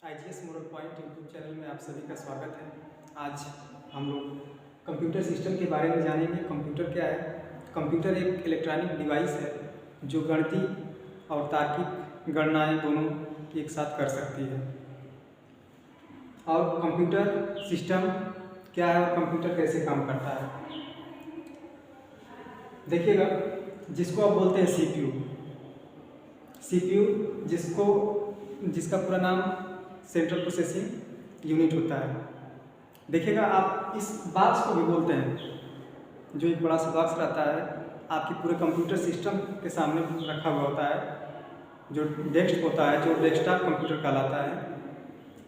IGS moral point YouTube channel में आप सभी का स्वागत है। आज हम लोग कंप्यूटर सिस्टम के बारे में जानेंगे। कंप्यूटर क्या है? कंप्यूटर एक इलेक्ट्रॉनिक डिवाइस है जो गणितीय और तार्किक गणनाएं दोनों एक साथ कर सकती है। और कंप्यूटर सिस्टम क्या है और कंप्यूटर कैसे काम करता है, देखिएगा। जिसको आप बोलते हैं CPU जिसका पूरा नाम सेंट्रल प्रोसेसिंग यूनिट होता है। देखिएगा, आप इस बॉक्स को भी बोलते हैं, जो एक बड़ा सा बॉक्स रहता है आपके पूरे कंप्यूटर सिस्टम के सामने रखा हुआ होता है, जो डेस्क होता है, जो डेस्कटॉप कंप्यूटर कहलाता है।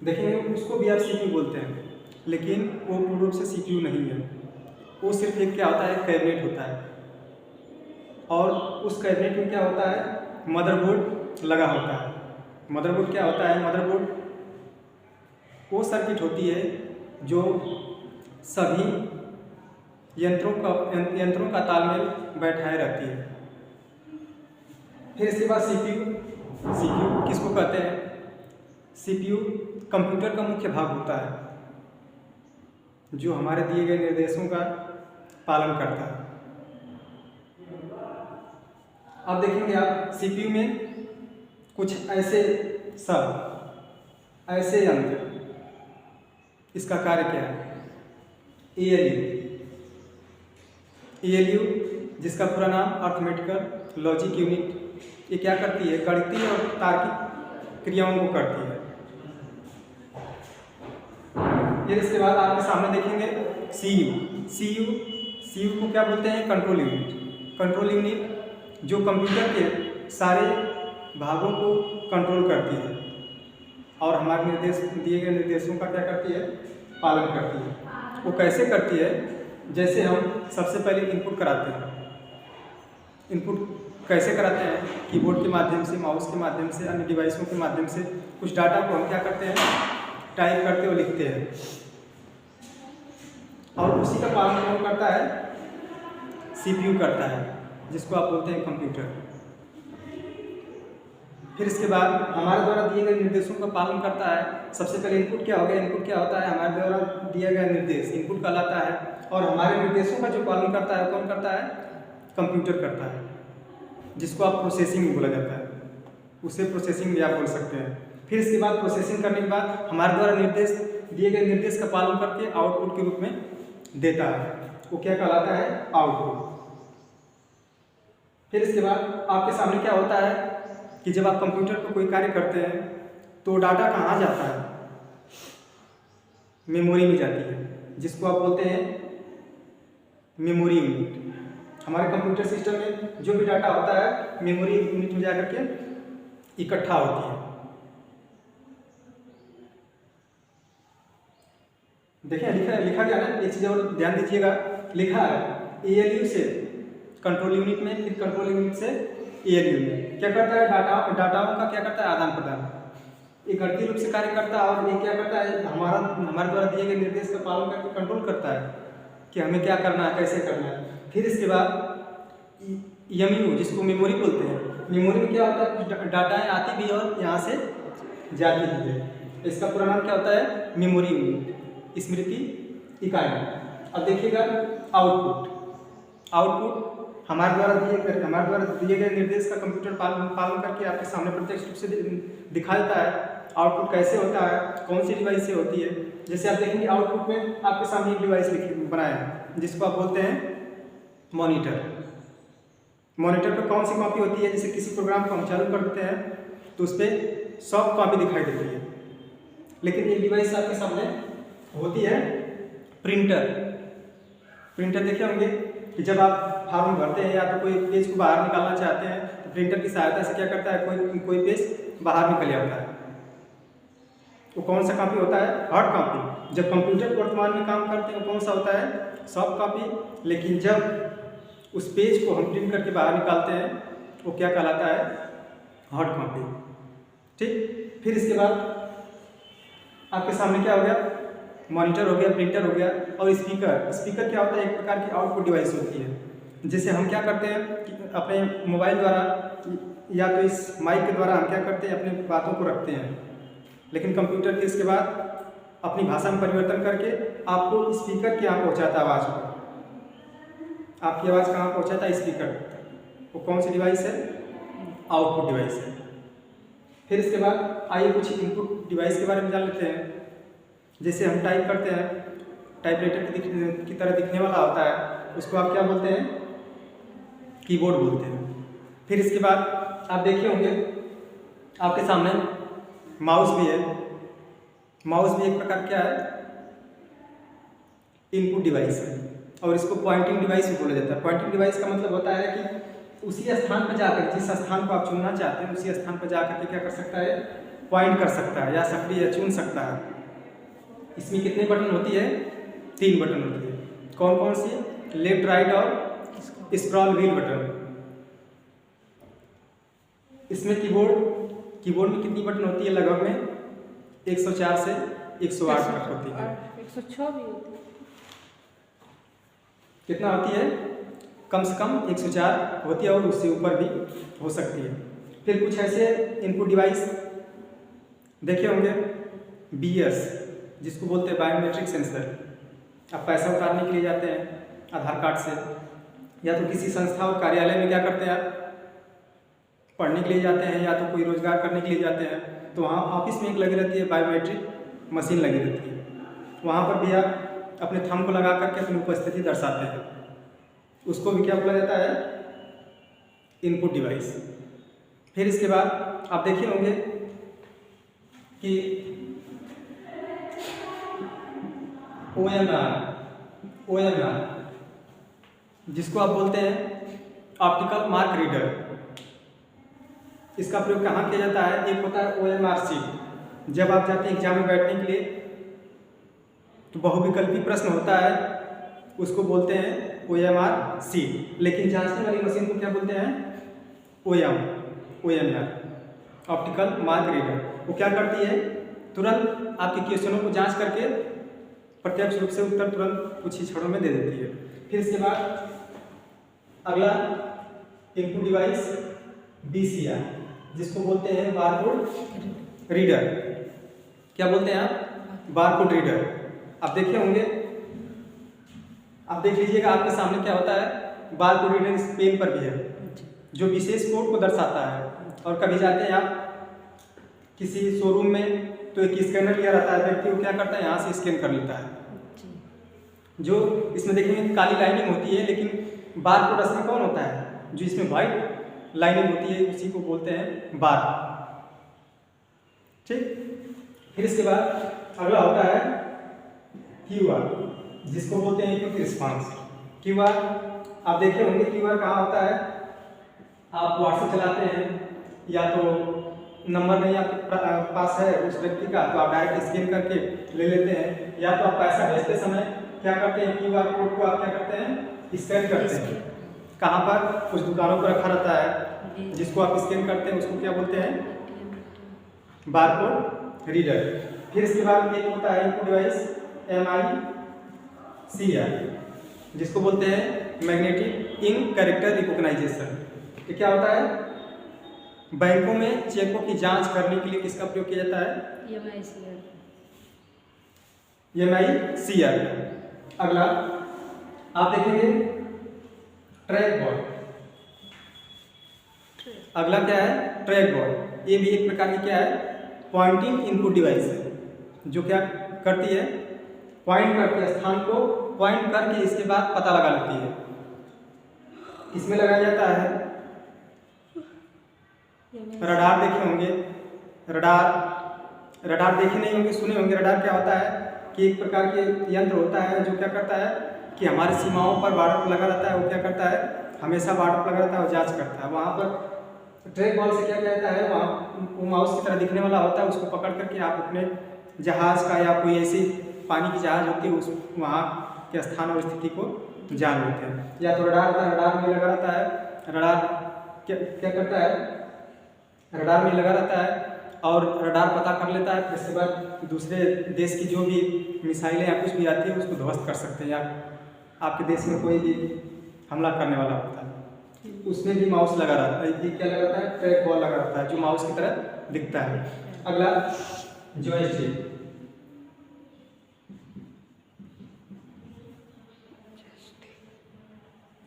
देखेंगे उसको भी आप CPU बोलते हैं, लेकिन वो पूर्ण रूप से CPU नहीं है। वो सिर्फ एक क्या होता है, कैबिनेट होता है। और उस कैबिनेट में क्या होता है, मदरबोर्ड लगा होता है। मदरबोर्ड क्या होता है? मदरबोर्ड वो सर्किट होती है जो सभी यंत्रों का तालमेल बैठाए रहती है। फिर इसके बाद CPU किसको कहते हैं? CPU कंप्यूटर का मुख्य भाग होता है, जो हमारे दिए गए निर्देशों का पालन करता है। अब देखेंगे आप CPU में कुछ ऐसे यंत्र, इसका कार्य क्या है? ALU जिसका पूरा नाम अर्थमेटिकल लॉजिक यूनिट, ये क्या करती है? गणितीय और तार्किक क्रियाओं को करती है। फिर इसके बाद आपके सामने देखेंगे CU को क्या बोलते हैं? कंट्रोल यूनिट जो कंप्यूटर के सारे भागों को कंट्रोल करती है और हमारे दिए गए निर्देशों का क्या करती है? पालन करती है। वो कैसे करती है? जैसे हम सबसे पहले इनपुट कराते हैं। इनपुट कैसे कराते हैं? कीबोर्ड के माध्यम से, माउस के माध्यम से, अन्य डिवाइसों के माध्यम से कुछ डाटा को हम क्या करते हैं? टाइप करते और लिखते हैं। और उसी का पालन कौन करता है? CPU करता है, जिसको आप बोलते हैं कंप्यूटर। फिर इसके बाद हमारे द्वारा दिए गए निर्देशों का पालन करता है। सबसे पहले इनपुट क्या हो गया? इनपुट क्या होता है? हमारे द्वारा दिया गया निर्देश इनपुट कहलाता है। और हमारे निर्देशों का जो पालन करता है कौन करता है? कंप्यूटर करता है, जिसको आप प्रोसेसिंग बोला जाता है। उसे प्रोसेसिंग भी आप बोल सकते हैं। फिर इसके बाद प्रोसेसिंग करने के बाद हमारे द्वारा दिए गए निर्देश का पालन करके आउटपुट के रूप में देता है। वो क्या कहलाता है? आउटपुट। फिर इसके बाद आपके सामने क्या होता है कि जब आप कंप्यूटर पर कोई कार्य करते हैं तो डाटा कहाँ जाता है? मेमोरी में जाती है, जिसको आप बोलते हैं मेमोरी यूनिट। हमारे कंप्यूटर सिस्टम में जो भी डाटा होता है मेमोरी यूनिट में जाकर के इकट्ठा होती है। देखिए लिखा गया ना, एक चीज़ और ध्यान दीजिएगा। लिखा है ALU से कंट्रोल यूनिट में, फिर कंट्रोल यूनिट से ALU में क्या करता है? डाटाओं का क्या करता है? आदान प्रदान। ये गणितीय रूप से कार्य करता है और ये क्या करता है? हमारे द्वारा दिए गए निर्देश का पालन करके कंट्रोल करता है कि हमें क्या करना है, कैसे करना है। फिर इसके बाद MU जिसको मेमोरी बोलते हैं। मेमोरी में क्या होता है? कुछ डाटाएँ आती भी और यहाँ से जाती भी है। इसका पूरा नाम क्या होता है? मेमोरी यूनिट, स्मृति इकाई। अब देखिएगा आउटपुट हमारे द्वारा दिए गए निर्देश का कंप्यूटर पालन करके आपके सामने प्रत्यक्ष रूप से दिखा देता है। आउटपुट कैसे होता है, कौन सी डिवाइस से होती है? जैसे आप देखेंगे आउटपुट में आपके सामने एक डिवाइस बनाया है, जिसको आप बोलते हैं मॉनिटर। मॉनिटर पर कौन सी कॉपी होती है? जैसे किसी प्रोग्राम को हम चालू कर देते हैं तो उस पर सॉफ्ट कॉपी दिखाई देती है। लेकिन एक डिवाइस आपके सामने होती है प्रिंटर देखे होंगे कि जब आप फॉर्म भरते हैं या तो कोई पेज को बाहर निकालना चाहते हैं तो प्रिंटर की सहायता से क्या करता है? कोई पेज बाहर निकल जाता है। वो कौन सा कॉपी होता है? Hard copy. जब कंप्यूटर वर्तमान में काम करते हैं कौन सा होता है? Soft copy. लेकिन जब उस पेज को हम प्रिंट करके बाहर निकालते हैं वो क्या कहलाता है? Hard copy. ठीक। फिर इसके बाद आपके सामने क्या हो गया? मॉनिटर हो गया, प्रिंटर हो गया। और स्पीकर क्या होता है? एक प्रकार की आउटपुट डिवाइस होती है, जिसे हम क्या करते हैं कि अपने मोबाइल द्वारा या तो इस माइक के द्वारा हम क्या करते हैं? अपनी बातों को रखते हैं। लेकिन कंप्यूटर फिर इसके बाद अपनी भाषा में परिवर्तन करके आपको स्पीकर के यहाँ पहुँचाता है आवाज़ को। आपकी आवाज़ कहाँ पहुँचाता है? स्पीकर। वो कौन सी डिवाइस है? आउटपुट डिवाइस है। फिर इसके बाद आइए कुछ इनपुट डिवाइस के बारे में जान लेते हैं। जैसे हम टाइप करते हैं, टाइपराइटर की तरह दिखने वाला होता है, उसको आप क्या बोलते हैं? कीबोर्ड बोलते हैं। फिर इसके बाद आप देखे होंगे आपके सामने माउस भी है। माउस भी एक प्रकार क्या है? इनपुट डिवाइस है, और इसको पॉइंटिंग डिवाइस भी बोला जाता है। पॉइंटिंग डिवाइस का मतलब होता है कि उसी स्थान पर जाकर, जिस स्थान को आप चुनना चाहते हैं उसी स्थान पर जाकर के क्या कर सकता है? पॉइंट कर सकता है या सक्रिय चुन सकता है। इसमें कितने बटन होती है? 3 बटन होती है। कौन कौन सी? लेफ्ट, राइट और स्क्रॉल व्हील बटन। इसमें कीबोर्ड में कितनी बटन होती है? लगभग में 104 से 108 तक होती है। 106 भी होती है। कितना होती है? कम से कम 104 होती है और उससे ऊपर भी हो सकती है। फिर कुछ ऐसे इनपुट डिवाइस देखे होंगे, BS जिसको बोलते हैं बायोमेट्रिक सेंसर। आप पैसा उतारने के लिए जाते हैं आधार कार्ड से, या तो किसी संस्था और कार्यालय में क्या करते हैं आप? पढ़ने के लिए जाते हैं, या तो कोई रोजगार करने के लिए जाते हैं, तो वहाँ ऑफिस में एक लगी रहती है बायोमेट्रिक मशीन लगी रहती है। वहाँ पर भी आप अपने थंब को लगा करके अपनी उपस्थिति दर्शाते हैं। उसको भी क्या बोला जाता है? Input device. फिर इसके बाद आप देखे होंगे कि OMR जिसको आप बोलते हैं ऑप्टिकल मार्क रीडर। इसका प्रयोग कहाँ किया जाता है? एक होता है OMR शीट। जब आप जाते हैं एग्जाम में बैठने के लिए तो बहुविकल्पी प्रश्न होता है, उसको बोलते हैं OMR शीट। लेकिन जांचने वाली मशीन को क्या बोलते हैं? OMR optical mark reader. वो क्या करती है? तुरंत आपके क्वेश्चनों को जांच करके प्रत्यक्ष रूप से उत्तर तुरंत कुछ ही क्षणों में दे देती है। फिर इसके बाद अगला इनपुट डिवाइस BCR जिसको बोलते हैं बारकोड रीडर। क्या बोलते हैं आप? Barcode reader. आप देखे होंगे, आप देख लीजिएगा आपके सामने क्या होता है? बारकोड रीडर इस पेन पर भी है जो विशेष कोड को दर्शाता है। और कभी जाते हैं आप किसी शोरूम में तो एक स्कैनर लिया रहता है, व्यक्ति को क्या करता है? यहाँ से स्कैन कर लेता है। जो इसमें देखेंगे काली लाइनिंग होती है, लेकिन बारकोड असली कौन होता है? जो इसमें व्हाइट लाइनिंग होती है उसी को बोलते हैं बार। ठीक। फिर इसके बाद अगला होता है QR जिसको बोलते हैं क्विक रिस्पांस। QR आप देखे होंगे, QR कहाँ होता है? आप व्हाट्सएप चलाते हैं, या तो नंबर नहीं आपके पास है उस व्यक्ति का, तो आप डायरेक्ट स्कैन करके ले लेते हैं, या तो आप पैसा भेजते समय क्या करते हैं? QR कोड को आप क्या करते हैं? स्कैन करते हैं। कहाँ पर? कुछ दुकानों पर रखा रहता है, जिसको आप स्कैन करते हैं उसको क्या बोलते हैं? Barcode reader. फिर इसके बाद एक होता है इनपुट डिवाइस MICR जिसको बोलते हैं मैग्नेटिक इंक कैरेक्टर रिकॉग्नाइजेशन। ये क्या होता है? बैंकों में चेकों की जांच करने के लिए किसका प्रयोग किया जाता है? MICR। अगला आप देखेंगे ट्रैक बॉल। अगला क्या है? Track ball. ये भी एक प्रकार की क्या है? पॉइंटिंग इनपुट डिवाइस है, जो क्या करती है? पॉइंट करती है, स्थान को पॉइंट करके इसके बाद पता लगा लेती है। इसमें लगाया जाता है रडार। देखे होंगे रडार देखे नहीं होंगे, सुने होंगे। रडार क्या होता है कि एक प्रकार के यंत्र होता है जो क्या करता है कि हमारी सीमाओं पर बॉर्डर लगा रहता है। वो क्या करता है? हमेशा बॉर्डर लगा रहता है और जांच करता है। वहाँ पर ट्रैक बॉल से क्या कहता है? वहाँ वो माउस की तरह दिखने वाला होता है, उसको पकड़ करके आप अपने जहाज़ का या कोई ऐसी पानी की जहाज होती है उस वहाँ के स्थान और स्थिति को जान लेते हैं। या तो रडार होता है, रडार में लगा रहता है। रडार क्या करता है? रडार में लगा रहता है और रडार पता कर लेता है। फिर इसके बाद दूसरे देश की जो भी मिसाइलें या कुछ भी आती है उसको ध्वस्त कर सकते हैं, या आपके देश में कोई भी हमला करने वाला होता है उसमें भी माउस लगा रहता है। ये क्या लगा रहता है? ट्रैक बॉल लगा रहता है जो माउस की तरह दिखता है। अगला जॉयस्टिक।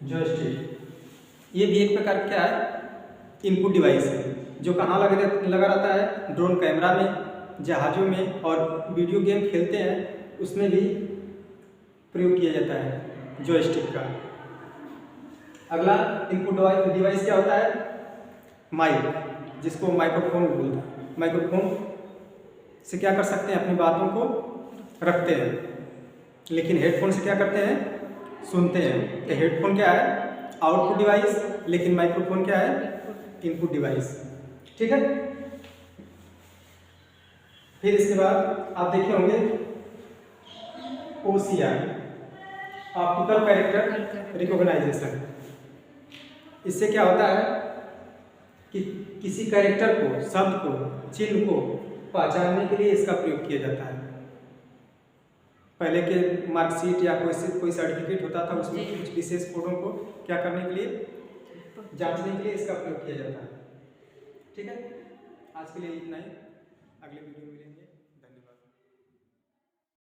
जॉयस्टिक ये भी एक प्रकार का क्या है, इनपुट डिवाइस है, जो कहाँ लगा रहता है, ड्रोन कैमरा में, जहाज़ों में, और वीडियो गेम खेलते हैं उसमें भी प्रयोग किया जाता है जॉयस्टिक का। अगला इनपुट डिवाइस क्या होता है, माइक, जिसको माइक्रोफोन बोलते हैं। माइक्रोफोन से क्या कर सकते हैं, अपनी बातों को रखते हैं, लेकिन हेडफोन से क्या करते हैं, सुनते हैं। तो हेडफोन क्या है, आउटपुट डिवाइस, लेकिन माइक्रोफोन क्या है, इनपुट डिवाइस। ठीक है। फिर इसके बाद आप देखे होंगे OCR, ऑप्टिकल कैरेक्टर रिकॉग्नाइजेशन। इससे क्या होता है कि किसी कैरेक्टर को, शब्द को, चिन्ह को पहचानने के लिए इसका प्रयोग किया जाता है। पहले के मार्कशीट या कोई सर्टिफिकेट होता था, उसमें कुछ विशेष कोडों को क्या करने के लिए, जांचने के लिए इसका प्रयोग किया जाता है। ठीक है, आज के लिए इतना ही, अगले वीडियो में मिलेंगे।